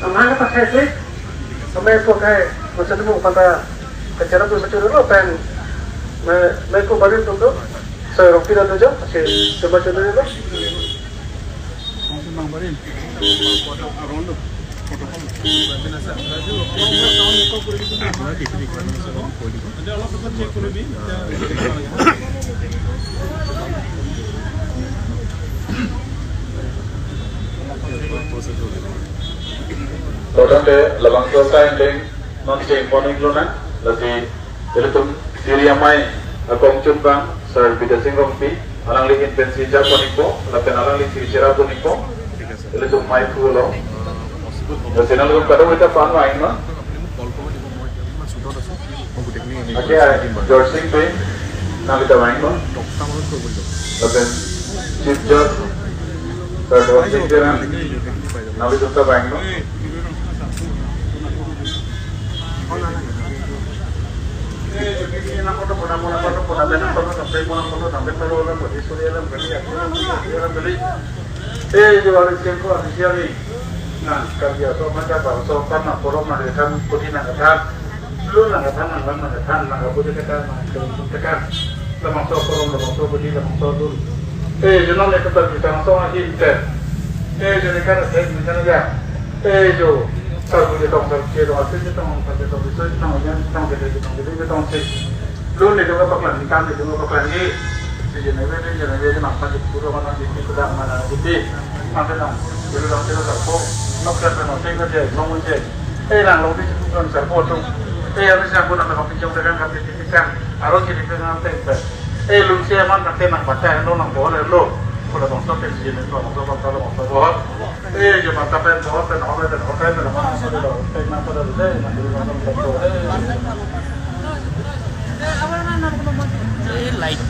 Mana pakai sih? Sampai pakai macam tu pada cara tu macam tu pen. Mereka baru tu saya ropi dah tu je. Okey, cuba macam tu je. Todante labang kota yang non sing poning luna lagi itu diri amai akong cumbang sar bida sing rompi alang lihin pensi ja poniko lapen alang lihin sira poniko itu mai kulo channel ko karo eta pan main no oke George Singh pe na kita main no lapen chief judge sir George Singh jera na kita main no Kalau kita tong terkira waktu kita tong pada tong itu tong yang tong kita tong sih, lu ni juga paklan ni kami juga paklan ni, jadi ni nampak di pura mana di pura mana di mana dong, jadi dong kita serpo, nak kerja nak tinggal je, nongol je, lang long di situ kan serpo tu, harus aku nak kopi jom dengan kopi tipikan, harus jadi dengan tempe, lu siapa nak tenang baca, lu nak boleh lu. Kalau bangsa pensiun itu, bangsa bahwa, cuma tapi bahwa orang dan mana sudah tahu, teknik pada itu, nanti orang tahu. Like.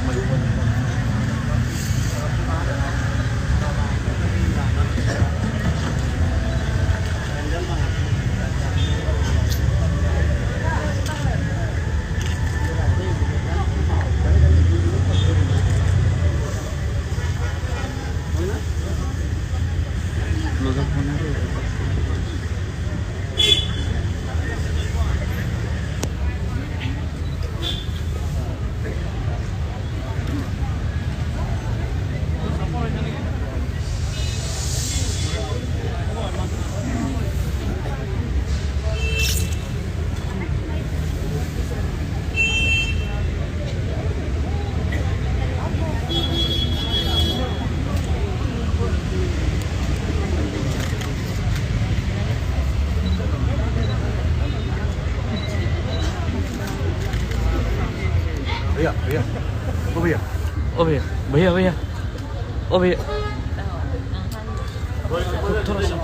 भैया ओ भैया थोड़ा सा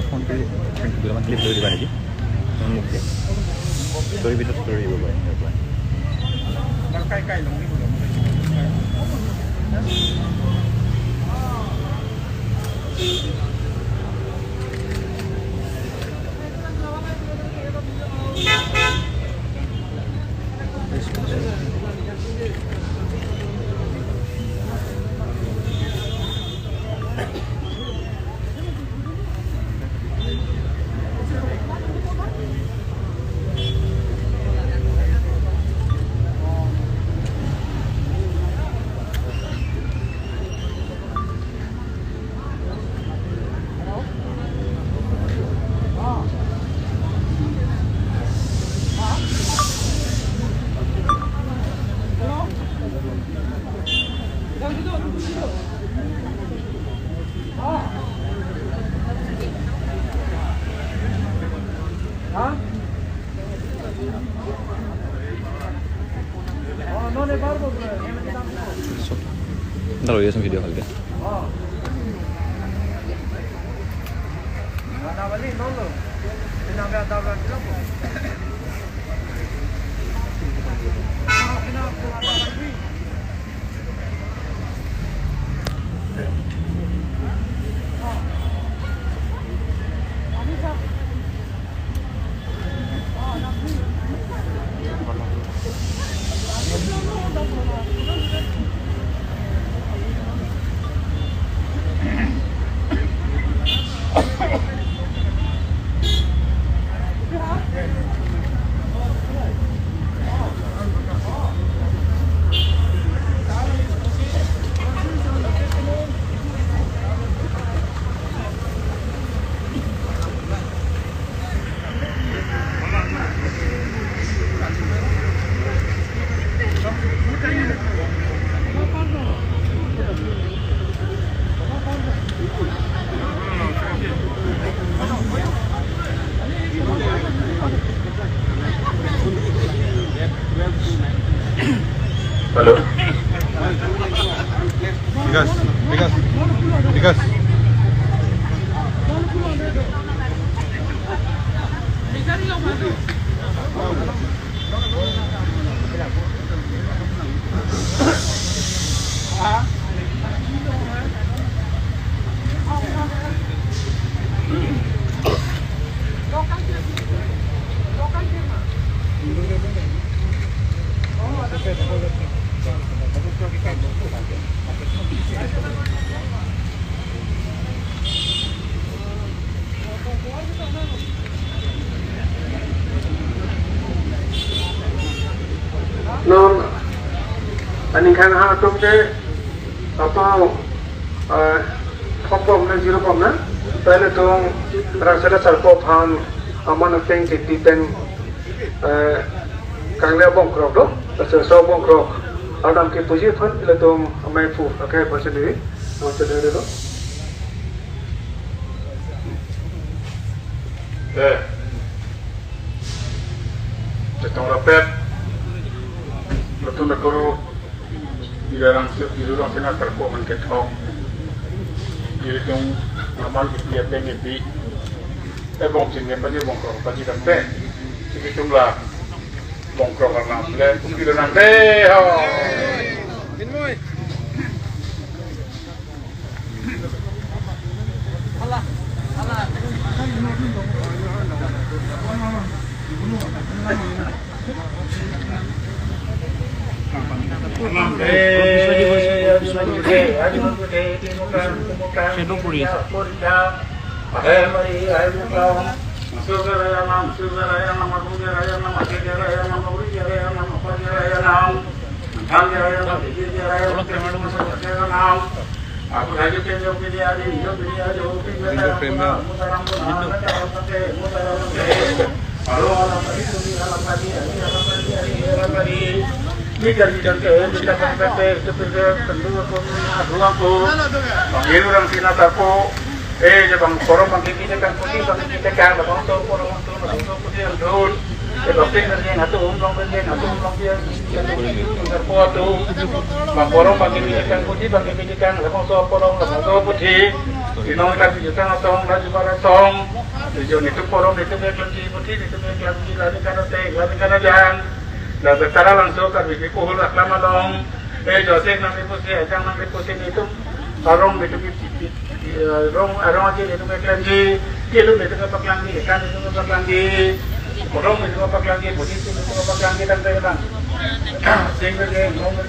फोन पे क्लिप ले दिबा नेকি story video story দিব পাৰে কাই long Ntar lo lihat video kali deh. Halo. Digas. Non, anh khang ha tum ke apa khopom na zero pom na pele tung rasada sarpo phan aman teng titen kang le bong krok do so bong krok adam ke puji phan le tung amai fu akai person ni no chede do Tetong rapet. Betul nakoro di dalam sena terpon ketok. Jadi tong amal kita pengen di bong sini pasti bong krok pasti dapat. Jadi itulah bong krok karena sudah kita nanti. Orang Cina tapo, jabang korong bangkit kita kan putih bangkit kita kan, bang tu korong tu putih andul, bangkit kerja ngatu umlong kerja ngatu umlong dia, tapo tu, bang korong bangkit kita kan putih bangkit kita kan, bang tu korong bang tu putih, inong lagi kita ngatong lagi baratong, tujuan itu korong itu lagi putih itu lagi lari kanan teh lari kanan jalan. Dah bertara langsung kan bikin kuhul lama dong. Josek nanti putih, ajang nanti putih itu arong itu arong aja itu lagi, kilo itu kepak lagi, kan itu kepak lagi, korong itu kepak lagi, putih itu kepak lagi dan terang. Single game, ngomong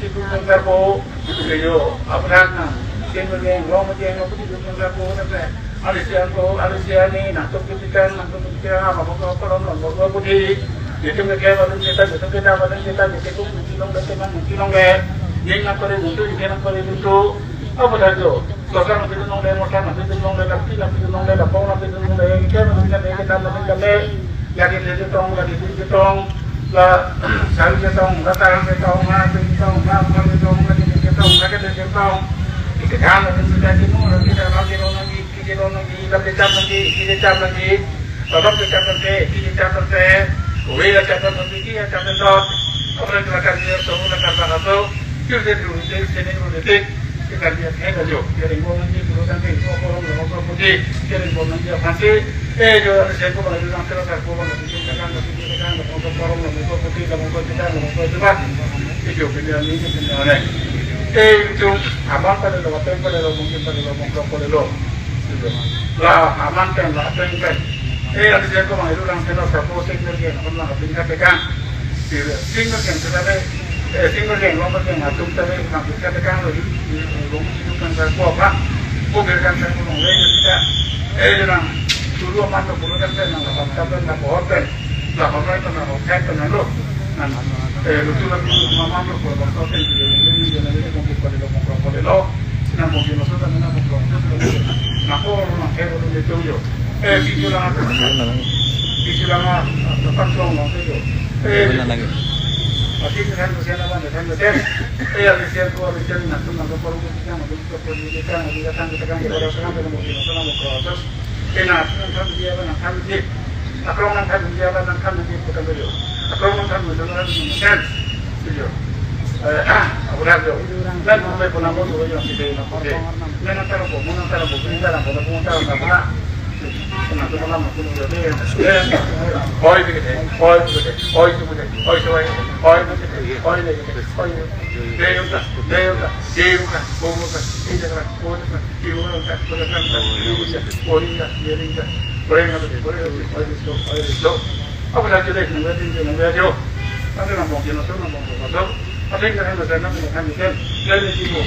itu terbo, itu apa nak? Single game, ngomong itu terbo, tapi alisian ni nak tu kita apa korong putih. Itu mereka baru kita baru kita itu kilong dan teman kilong le, yang nak kau itu juga nak kau itu apa dah tu? Sekarang kita nong le motor, kita nong le laki, kita nong le lapang, kita nong le kita lagi di tong, lah sari tong, datang tong, lagi di tong, kita kan kita di mana kita lagi Uwe capek nanti capek dot, orang kelakar dia tahu kelakar atau kita dulu detik kita lihat aja, kirim bola nanti dulu nanti orang putih kirim bola nanti nanti, jual saya pun ada orang kelakar bola nanti kita kan orang putih orang kita itu pilihan ini pilihan itu aman pada lo, mungkin pada lo, lah aman kan, lah apa ada jago mah itu orang kenal siapa single game, orang nak pindah pegang, single game tetapi single game orang macam atum tapi nak pindah pegang lagi, orang itu kan siapa apa, bukan kan siapa orang lain kita, orang dulu aman tu dulu kan saya nak apa nak hotel, nak hotel tu nak hotel tu nak lo, lutu lagi mama tu kalau hotel ini mungkin pada lo, nak mungkin masuk dan nak nak orang orang itu yo. Video lang depan long itu. Masih kan usia apa? Kan usia nak tu nak perlu kita datang kita kan orang orang dalam mobil orang mau proses. Nak dia nak dia. Akron nak dia nak dia bukan dia. Akron nak dia kan. Video. Abu Dhabi. Dan mulai pun namun dulu yang tidak nampak. Mana terlalu, ini dalam pada pengusaha apa? Kenapa malam aku ni? Oi begitu, oi begitu, oi begitu, oi begitu, oi begitu, oi begitu, oi. Deus, vamos, ini dah, vamos, ibu nak, oi dah, dia dah, boleh oi itu. Apa lagi dah ni? Nanti jauh. Nanti nampak jenis tu, nampak apa? Apa yang kita nak kan? Jadi ibu,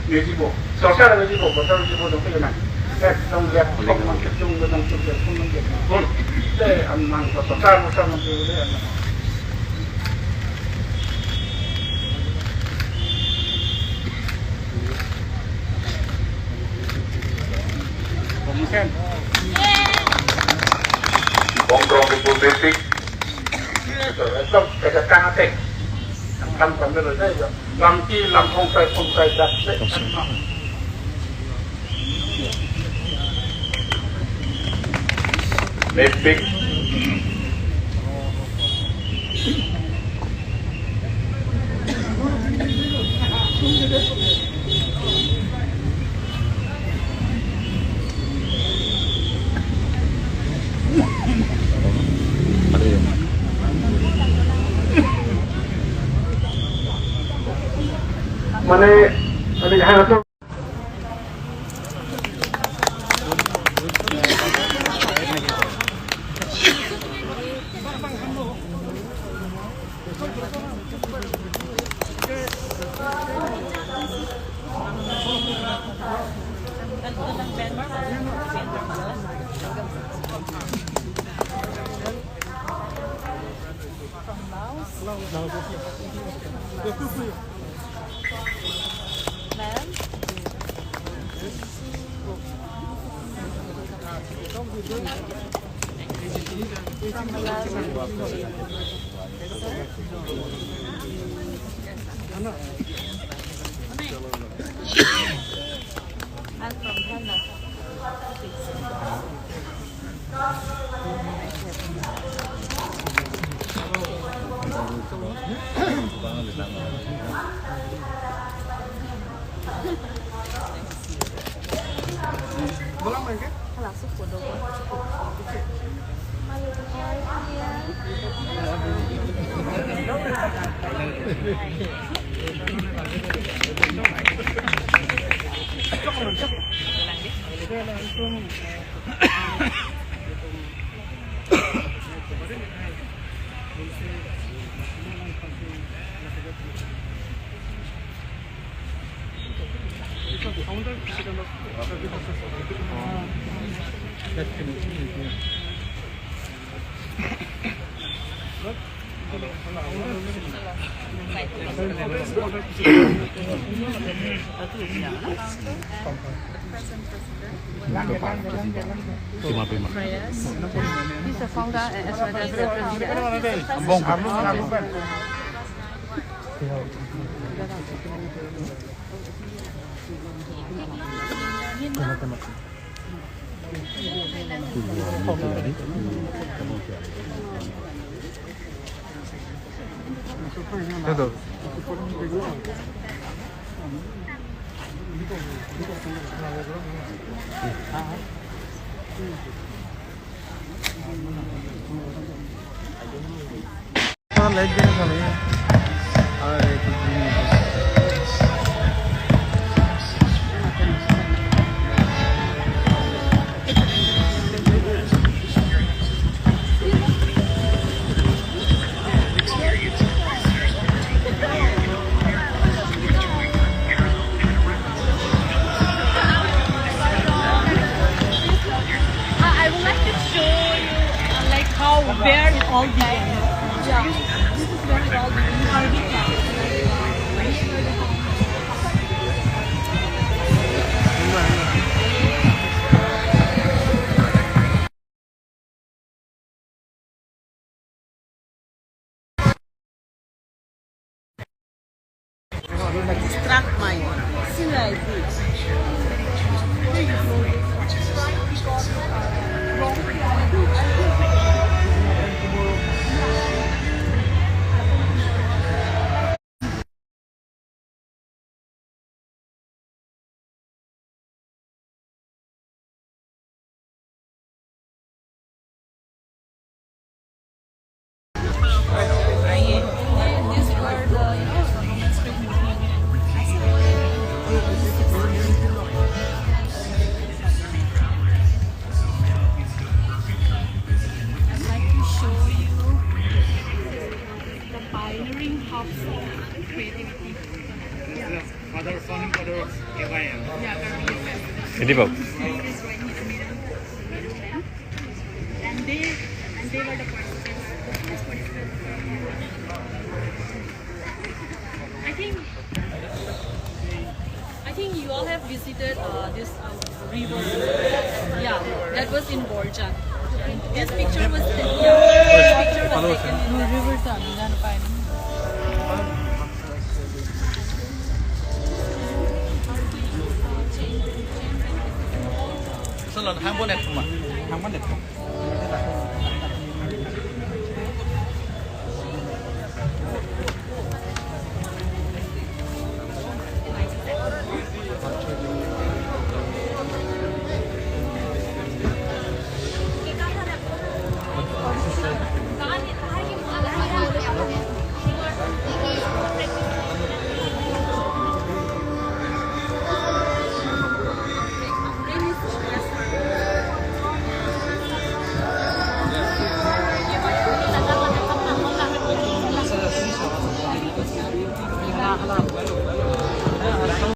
ibu. Sosial ada ibu, betul ibu tu kena. Trong việc không mang tập trung vào trong việc không mang việc luôn để ăn mang và sản xuất một trong những cái đấy Bông sen bông rong di politik itu ada kate kan benar saja lampi lampung kai dak Nepik Mana jahat tu? He's the founder and as well as the president. I would like to show you like how where it all began. Yeah. This is where it all began. Struck my see like this. pioneering hubs of creativity. Yeah. Father, son, father, KYM. Yeah, very well. Ini Bob. This is right in the middle. And they were the participants, the first participants. I think you all have visited this river. Yeah, that was in Borjan. And this picture was taken. Yeah, this picture was taken in the river. Son là hàng bốn đẹp không ạ? Hàng bốn đẹp không?